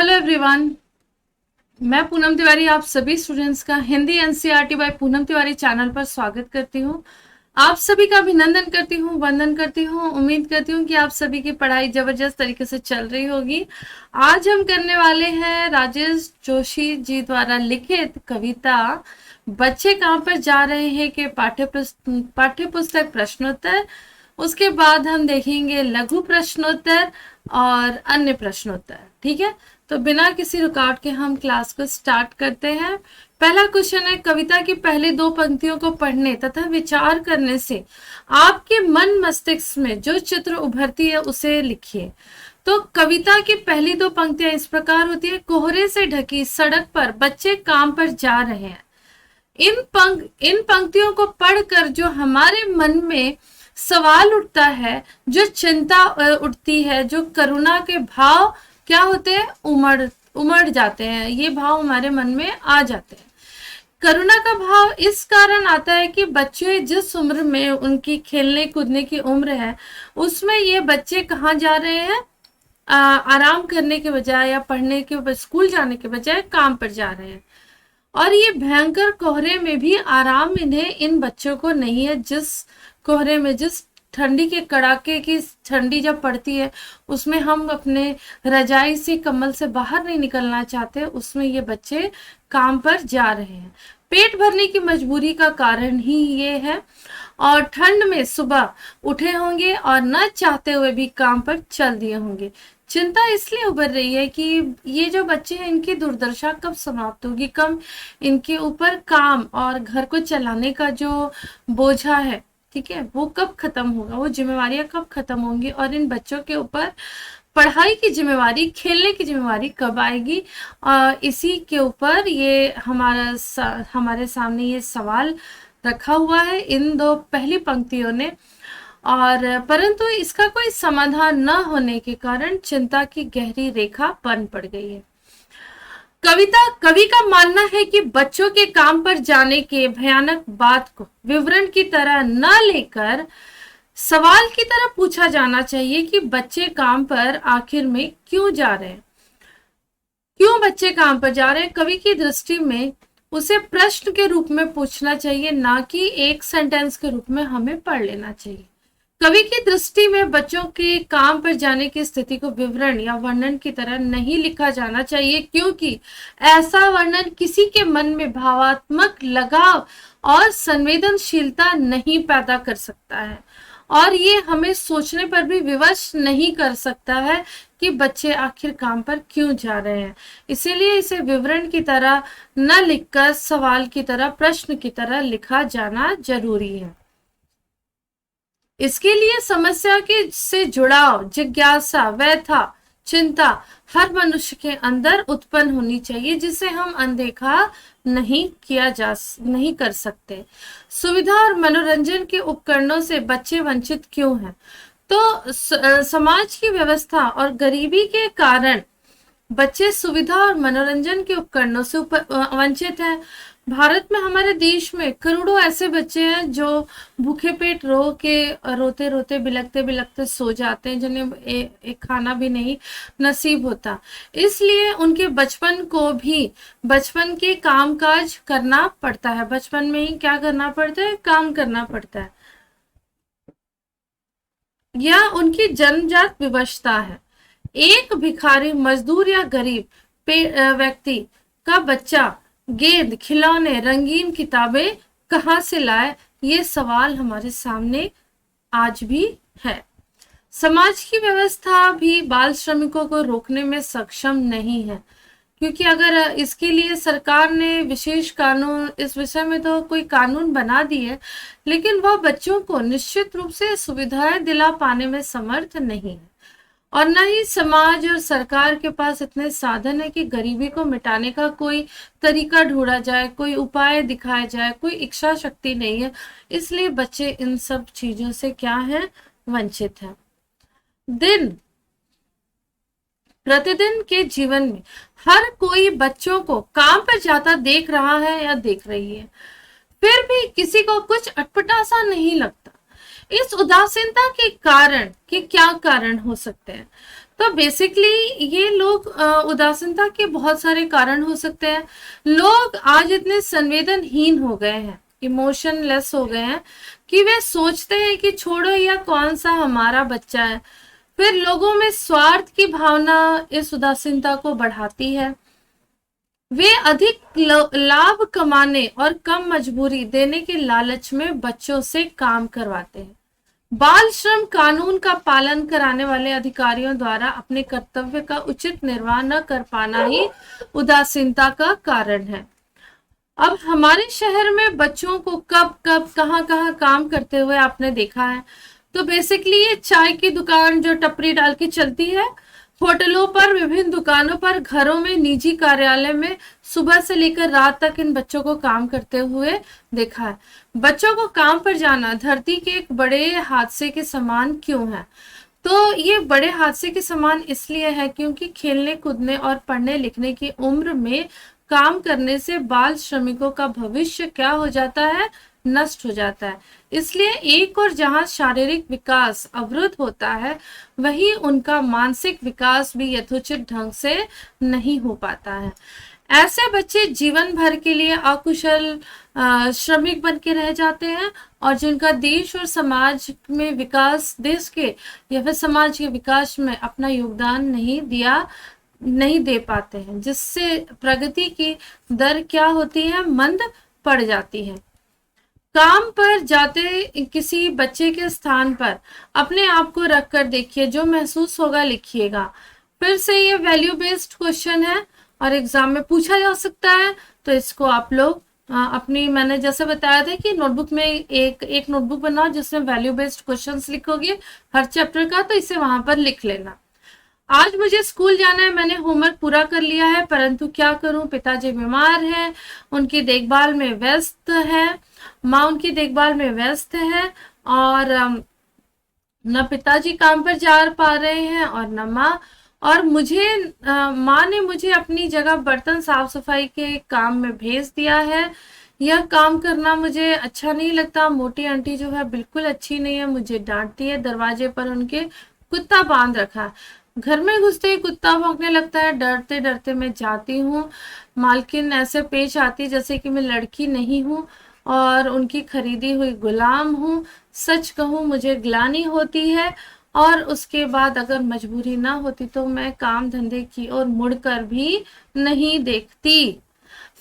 Hello everyone. मैं पूनम तिवारी आप सभी स्टूडेंट्स का Hindi NCERT by Poonam Tiwari channel पर स्वागत करती हूँ। आप सभी का अभिनंदन करती हूँ, वंदन करती हूँ। उम्मीद करती हूँ कि आप सभी की पढ़ाई जबरदस्त तरीके से चल रही होगी। आज हम करने वाले हैं राजेश जोशी जी द्वारा लिखित कविता बच्चे कहाँ पर जा रहे हैं के पाठ्य पुस्तक प्रश्नोत्तर। उसके बाद हम देखेंगे लघु प्रश्नोत्तर और अन्य प्रश्नोत्तर। ठीक है, तो बिना किसी रुकावट के हम क्लास को स्टार्ट करते हैं। पहला क्वेश्चन है, कविता की पहली दो पंक्तियों को पढ़ने तथा विचार करने से आपके मन मस्तिष्क में जो चित्र उभरती है उसे लिखिए। तो कविता की पहली दो पंक्तियां इस प्रकार होती है। कोहरे से ढकी सड़क पर बच्चे काम पर जा रहे हैं। इन पंक्तियों को पढ़कर जो हमारे मन में सवाल उठता है, जो चिंता उठती है, जो करुणा के भाव क्या होते हैं, उमड़ जाते हैं। ये भाव हमारे मन में आ जाते हैं। करुणा का भाव इस कारण आता है कि बच्चे जिस उम्र में उनकी खेलने कूदने की उम्र है, उसमें ये बच्चे कहाँ जा रहे हैं, आराम करने के बजाय या पढ़ने के स्कूल जाने के बजाय काम पर जा रहे हैं। और ये भयंकर कोहरे में भी आराम इन्हें इन बच्चों को नहीं है। जिस कोहरे में, जिस ठंडी के कड़ाके की ठंडी जब पड़ती है, उसमें हम अपने रजाई से कंबल से बाहर नहीं निकलना चाहते, उसमें ये बच्चे काम पर जा रहे हैं। पेट भरने की मजबूरी का कारण ही ये है। और ठंड में सुबह उठे होंगे और न चाहते हुए भी काम पर चल दिए होंगे। चिंता इसलिए उभर रही है कि ये जो बच्चे हैं, इनकी दुर्दशा कब समाप्त होगी, कब इनके ऊपर काम और घर को चलाने का जो बोझा है, ठीक है, वो कब खत्म होगा, वो जिम्मेवारियां कब खत्म होंगी और इन बच्चों के ऊपर पढ़ाई की जिम्मेवारी, खेलने की जिम्मेवारी कब आएगी। इसी के ऊपर ये हमारे सामने ये सवाल रखा हुआ है इन दो पहली पंक्तियों ने। और परंतु इसका कोई समाधान न होने के कारण चिंता की गहरी रेखा बन पड़ गई है। कवि का मानना है कि बच्चों के काम पर जाने के भयानक बात को विवरण की तरह न लेकर सवाल की तरह पूछा जाना चाहिए कि बच्चे काम पर आखिर में क्यों जा रहे हैं, क्यों बच्चे काम पर जा रहे हैं। कवि की दृष्टि में उसे प्रश्न के रूप में पूछना चाहिए, ना कि एक सेंटेंस के रूप में हमें पढ़ लेना चाहिए। कवि की दृष्टि में बच्चों के काम पर जाने की स्थिति को विवरण या वर्णन की तरह नहीं लिखा जाना चाहिए, क्योंकि ऐसा वर्णन किसी के मन में भावात्मक लगाव और संवेदनशीलता नहीं पैदा कर सकता है और ये हमें सोचने पर भी विवश नहीं कर सकता है कि बच्चे आखिर काम पर क्यों जा रहे हैं। इसीलिए इसे विवरण की तरह न लिखकर सवाल की तरह, प्रश्न की तरह लिखा जाना जरूरी है। इसके लिए समस्या के से जुड़ाव, जिज्ञासा, व्यथा, चिंता हर मनुष्य के अंदर उत्पन्न होनी चाहिए, जिसे हम अनदेखा नहीं कर सकते। सुविधा और मनोरंजन के उपकरणों से बच्चे वंचित क्यों हैं? तो समाज की व्यवस्था और गरीबी के कारण बच्चे सुविधा और मनोरंजन के उपकरणों से वंचित हैं। भारत में, हमारे देश में करोड़ों ऐसे बच्चे हैं जो भूखे पेट रोते रोते बिलखते बिलखते सो जाते हैं, जिन्हें एक खाना भी नहीं नसीब होता। इसलिए उनके बचपन को भी बचपन के कामकाज करना पड़ता है। बचपन में ही क्या करना पड़ता है, काम करना पड़ता है। यह उनकी जन्मजात विवशता है। एक भिखारी, मजदूर या गरीब व्यक्ति का बच्चा गेंद, खिलौने, रंगीन किताबें कहाँ से लाए, ये सवाल हमारे सामने आज भी है। समाज की व्यवस्था भी बाल श्रमिकों को रोकने में सक्षम नहीं है, क्योंकि अगर इसके लिए सरकार ने विशेष कानून, इस विषय में तो कोई कानून बना दी है, लेकिन वह बच्चों को निश्चित रूप से सुविधाएं दिला पाने में समर्थ नहीं है। और न ही समाज और सरकार के पास इतने साधन है कि गरीबी को मिटाने का कोई तरीका ढूंढा जाए, कोई उपाय दिखाया जाए, कोई इच्छा शक्ति नहीं है। इसलिए बच्चे इन सब चीजों से क्या है, वंचित है। प्रतिदिन के जीवन में हर कोई बच्चों को काम पर जाता देख रहा है या देख रही है, फिर भी किसी को कुछ अटपटा सा नहीं लगता। इस उदासीनता के कारण के क्या कारण हो सकते हैं? तो बेसिकली ये लोग उदासीनता के बहुत सारे कारण हो सकते हैं। लोग आज इतने संवेदनहीन हो गए हैं, इमोशनलेस हो गए हैं कि वे सोचते हैं कि छोड़ो या कौन सा हमारा बच्चा है। फिर लोगों में स्वार्थ की भावना इस उदासीनता को बढ़ाती है। वे अधिक लाभ कमाने और कम मजबूरी देने के लालच में बच्चों से काम करवाते हैं। बाल श्रम कानून का पालन कराने वाले अधिकारियों द्वारा अपने कर्तव्य का उचित निर्वाह न कर पाना ही उदासीनता का कारण है। अब हमारे शहर में बच्चों को कब कब कहाँ कहाँ काम करते हुए आपने देखा है। तो बेसिकली ये चाय की दुकान जो टपरी डाल के चलती है, होटलों पर, विभिन्न दुकानों पर, घरों में, निजी कार्यालय में सुबह से लेकर रात तक इन बच्चों को काम करते हुए देखा है। बच्चों को काम पर जाना धरती के एक बड़े हादसे के समान क्यों है? तो ये बड़े हादसे के समान इसलिए है क्योंकि खेलने कूदने और पढ़ने लिखने की उम्र में काम करने से बाल श्रमिकों का भविष्य क्या हो जाता है? नष्ट हो जाता है। इसलिए एक और जहां शारीरिक विकास अवरुद्ध होता है, वहीं उनका मानसिक विकास भी यथोचित ढंग से नहीं हो पाता है। ऐसे बच्चे जीवन भर के लिए अकुशल श्रमिक बन के रह जाते हैं और जिनका देश और समाज में विकास, देश के या फिर समाज के विकास में अपना योगदान नहीं दे पाते हैं, जिससे प्रगति की दर क्या होती है? मंद पड़ जाती है। काम पर जाते किसी बच्चे के स्थान पर अपने आप को रखकर देखिए, जो महसूस होगा लिखिएगा। फिर से ये वैल्यू बेस्ड क्वेश्चन है और एग्जाम में पूछा जा सकता है। तो इसको आप लोग अपनी, मैंने जैसे बताया था कि नोटबुक में एक नोटबुक बनाओ जिसमें वैल्यू बेस्ड क्वेश्चंस लिखोगे हर चैप्टर का, तो इसे वहां पर लिख लेना। आज मुझे स्कूल जाना है, मैंने होमवर्क पूरा कर लिया है, परंतु क्या करूं, पिताजी बीमार हैं, उनकी देखभाल में व्यस्त है, माँ उनकी देखभाल में व्यस्त है और न पिताजी काम पर जा पा रहे हैं और न माँ, और माँ ने मुझे अपनी जगह बर्तन साफ सफाई के काम में भेज दिया है। यह काम करना मुझे अच्छा नहीं लगता। मोटी आंटी जो है बिल्कुल अच्छी नहीं है, मुझे डांटती है। दरवाजे पर उनके कुत्ता बांध रखा है, घर में घुसते ही कुत्ता भौंकने लगता है। डरते डरते मैं जाती हूँ, मालकिन ऐसे पेश आती जैसे कि मैं लड़की नहीं हूँ और उनकी खरीदी हुई गुलाम हूँ। सच कहूँ मुझे ग्लानि होती है और उसके बाद अगर मजबूरी ना होती तो मैं काम धंधे की ओर मुड़कर भी नहीं देखती।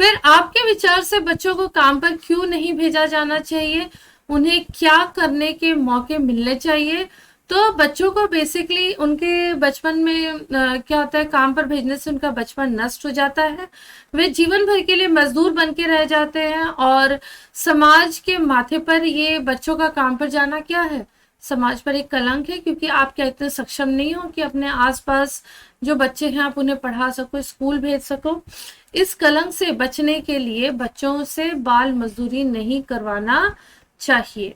फिर आपके विचार से बच्चों को काम पर क्यों नहीं भेजा जाना चाहिए? उन्हें क्या करने के मौके मिलने चाहिए? तो बच्चों को बेसिकली उनके बचपन में क्या होता है, काम पर भेजने से उनका बचपन नष्ट हो जाता है। वे जीवन भर के लिए मजदूर बन के रह जाते हैं और समाज के माथे पर ये बच्चों का काम पर जाना क्या है? समाज पर एक कलंक है, क्योंकि आप क्या इतने सक्षम नहीं हो कि अपने आसपास जो बच्चे हैं आप उन्हें पढ़ा सको, स्कूल भेज सको। इस कलंक से बचने के लिए बच्चों से बाल मजदूरी नहीं करवाना चाहिए।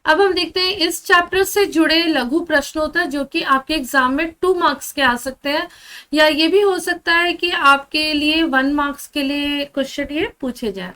अब हम देखते हैं इस चैप्टर से जुड़े लघु प्रश्नोत्तर जो कि आपके एग्जाम में 2 मार्क्स के आ सकते हैं, या ये भी हो सकता है कि आपके लिए 1 मार्क्स के लिए क्वेश्चन ये पूछे जाए।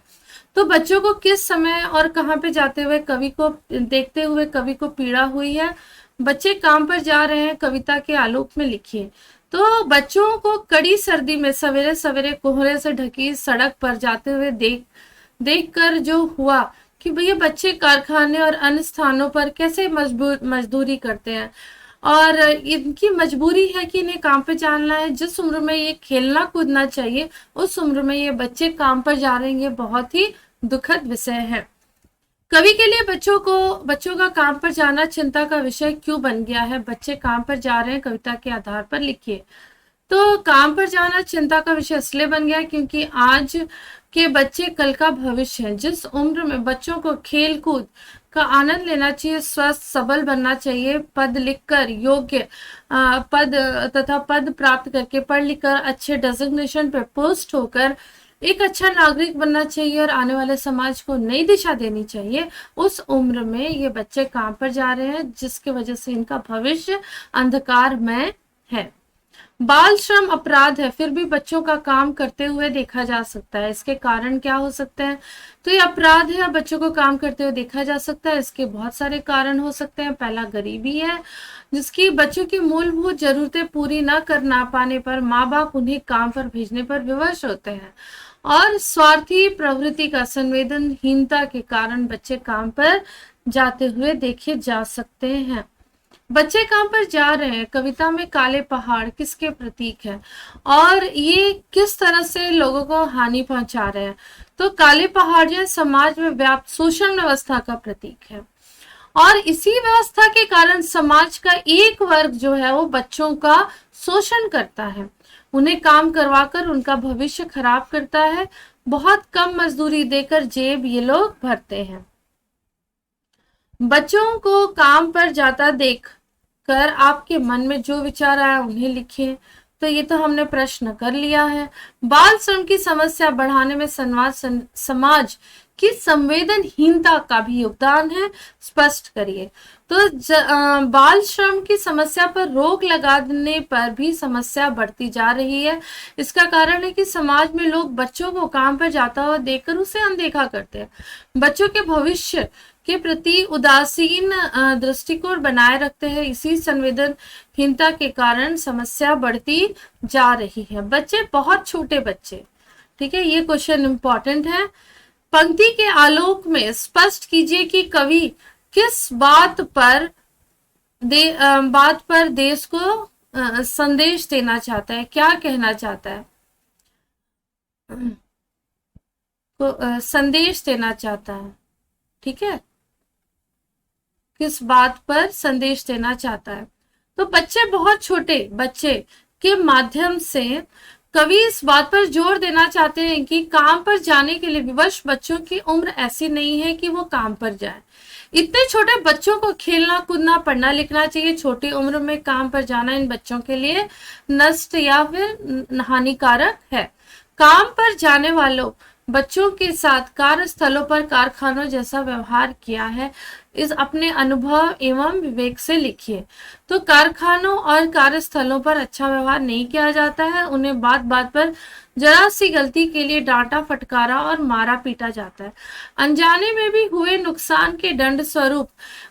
तो बच्चों को किस समय और कहाँ पे जाते हुए कवि को देखते हुए कवि को पीड़ा हुई है? बच्चे काम पर जा रहे हैं, कविता के आलोक में लिखिए। तो बच्चों को कड़ी सर्दी में सवेरे सवेरे कोहरे से ढकी सड़क पर जाते हुए देख कर जो हुआ कि भैया बच्चे कारखाने और अन्य स्थानों पर कैसे मजदूरी करते हैं और इनकी मजबूरी है कि इन्हें काम पे जाना है। जिस उम्र में ये खेलना कूदना चाहिए उस उम्र में ये बच्चे काम पर जा रहे हैं, ये बहुत ही दुखद विषय है। कवि के लिए बच्चों का काम पर जाना चिंता का विषय क्यों बन गया है? बच्चे काम पर जा रहे हैं, कविता के आधार पर लिखिए। तो काम पर जाना चिंता का विषय इसलिए बन गया क्योंकि आज के बच्चे कल का भविष्य है। जिस उम्र में बच्चों को खेल कूद का आनंद लेना चाहिए, स्वस्थ सबल बनना चाहिए, पद लिखकर योग्य पद प्राप्त करके पढ़ लिखकर अच्छे डेजिग्नेशन पे पोस्ट होकर एक अच्छा नागरिक बनना चाहिए और आने वाले समाज को नई दिशा देनी चाहिए, उस उम्र में ये बच्चे काम पर जा रहे हैं, जिसकी वजह से इनका भविष्य अंधकारमय है। बाल श्रम अपराध है, फिर भी बच्चों का काम करते हुए देखा जा सकता है। इसके कारण क्या हो सकते हैं? तो ये अपराध है, बच्चों को काम करते हुए देखा जा सकता है। इसके बहुत सारे कारण हो सकते हैं। पहला गरीबी है, जिसकी बच्चों की मूलभूत जरूरतें पूरी न कर ना पाने पर माँ बाप उन्हें काम पर भेजने पर विवश होते हैं। और स्वार्थी प्रवृत्ति का संवेदनहीनता के कारण बच्चे काम पर जाते हुए देखे जा सकते हैं। बच्चे काम पर जा रहे हैं, कविता में काले पहाड़ किसके प्रतीक है और ये किस तरह से लोगों को हानि पहुंचा रहे हैं? तो काले पहाड़ जो है समाज में व्याप्त शोषण व्यवस्था का प्रतीक है और इसी व्यवस्था के कारण समाज का एक वर्ग जो है वो बच्चों का शोषण करता है, उन्हें काम करवाकर उनका भविष्य खराब करता है। बहुत कम मजदूरी देकर जेब ये लोग भरते हैं। बच्चों को काम पर जाता देख कर आपके मन में जो विचार आया उन्हें लिखिए। तो ये तो हमने प्रश्न कर लिया है। बाल श्रम की समस्या बढ़ाने में समाज की संवेदनहीनता का भी योगदान है, स्पष्ट करिए। तो बाल श्रम की समस्या पर रोक लगाने पर भी समस्या बढ़ती जा रही है। इसका कारण है कि समाज में लोग बच्चों को काम पर जाता हुआ देखकर उसे अनदेखा करते हैं। बच्चों के भविष्य के प्रति उदासीन दृष्टिकोण बनाए रखते हैं। इसी संवेदनहीनता के कारण समस्या बढ़ती जा रही है। बच्चे, बहुत छोटे बच्चे, ठीक है, ये क्वेश्चन इंपॉर्टेंट है। पंक्ति के आलोक में स्पष्ट कीजिए कि कवि किस बात पर देश को संदेश देना चाहता है, क्या कहना चाहता है, संदेश देना चाहता है, ठीक है, किस बात पर संदेश देना चाहता है। तो बच्चे, बहुत छोटे बच्चे के माध्यम से कवि इस बात पर जोर देना चाहते हैं कि काम पर जाने के लिए विवश बच्चों की उम्र ऐसी नहीं है कि वो काम पर जाए। इतने छोटे बच्चों को खेलना कूदना पढ़ना लिखना चाहिए। छोटी उम्र में काम पर जाना इन बच्चों के लिए नष्ट या फिर हानिकारक है। काम पर जाने वालों बच्चों के साथ कार्यस्थलों पर कारखानों जैसा व्यवहार किया है, इस अपने अनुभव एवं विवेक से लिखिए। तो कारखानों और कार्यस्थलों पर अच्छा व्यवहार नहीं किया जाता है, उन्हें बात बात पर जरा सी गलती के लिए डांटा फटकारा और मारा पीटा जाता है। अनजाने में भी हुए नुकसान के दंड स्वरूप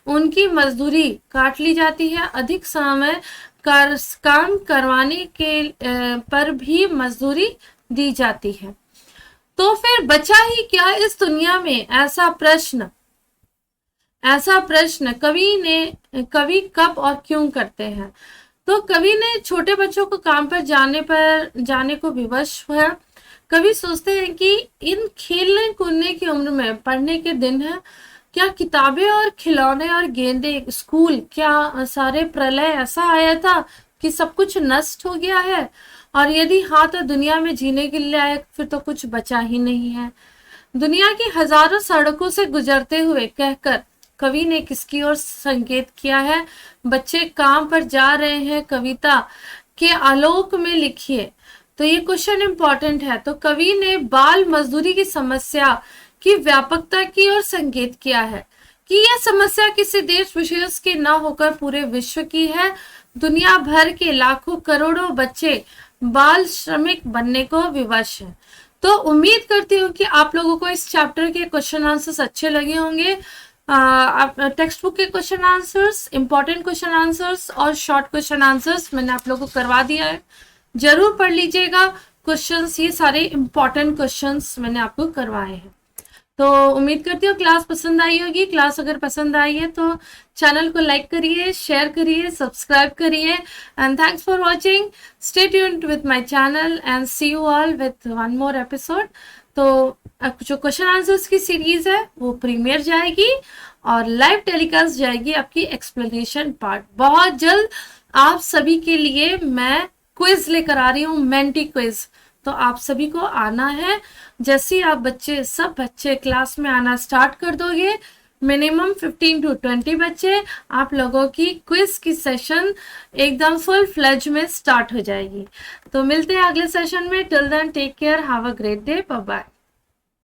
उनकी मजदूरी काट ली जाती है। अधिक समय काम करवाने के पर भी मजदूरी दी जाती है। तो फिर बचा ही क्या इस दुनिया में? ऐसा प्रश्न कवि कब और क्यों करते हैं? तो कवि ने छोटे बच्चों को काम पर जाने को विवश हुआ। कवि सोचते हैं कि इन खेलने कूदने की उम्र में पढ़ने के दिन है। क्या किताबें और खिलौने और गेंदे, स्कूल, क्या सारे प्रलय ऐसा आया था कि सब कुछ नष्ट हो गया है? और यदि हाँ, तो दुनिया में जीने के लिए फिर तो कुछ बचा ही नहीं है। दुनिया की हजारों सड़कों से गुजरते हुए कहकर कवि ने किसकी ओर संकेत किया है? बच्चे काम पर जा रहे हैं, कविता के आलोक में लिखिए। तो ये क्वेश्चन इंपॉर्टेंट है। तो कवि ने बाल मजदूरी की समस्या की व्यापकता की ओर संकेत किया है कि यह समस्या किसी देश विशेष की न होकर पूरे विश्व की है। दुनिया भर के लाखों करोड़ों बच्चे बाल श्रमिक बनने को विवश है। तो उम्मीद करती हूँ कि आप लोगों को इस चैप्टर के क्वेश्चन आंसर्स अच्छे लगे होंगे। टेक्स्ट बुक के question answers, important question answers और शॉर्ट क्वेश्चन आंसर्स मैंने आप लोगों को करवा दिया है, जरूर पढ़ लीजिएगा। क्वेश्चंस, ये सारे इंपॉर्टेंट क्वेश्चंस मैंने आपको करवाए हैं। तो उम्मीद करती हूँ क्लास पसंद आई होगी। क्लास अगर पसंद आई है तो चैनल को लाइक करिए, शेयर करिए, सब्सक्राइब करिए and thanks for watching. Stay tuned with my channel and see you all with one more episode. तो जो क्वेश्चन आंसर्स की सीरीज है वो प्रीमियर जाएगी और लाइव टेलीकास्ट जाएगी आपकी एक्सप्लेनेशन पार्ट। बहुत जल्द आप सभी के लिए मैं क्विज लेकर आ रही हूँ, मेंटी क्विज। तो आप सभी को आना है। जैसे ही आप सब बच्चे क्लास में आना स्टार्ट कर दोगे, मिनिमम 15 to 20 बच्चे, आप लोगों की क्विज की सेशन एकदम फुल फ्लेज में स्टार्ट हो जाएगी। तो मिलते हैं अगले सेशन में। Till then take care, have a great day, bye bye.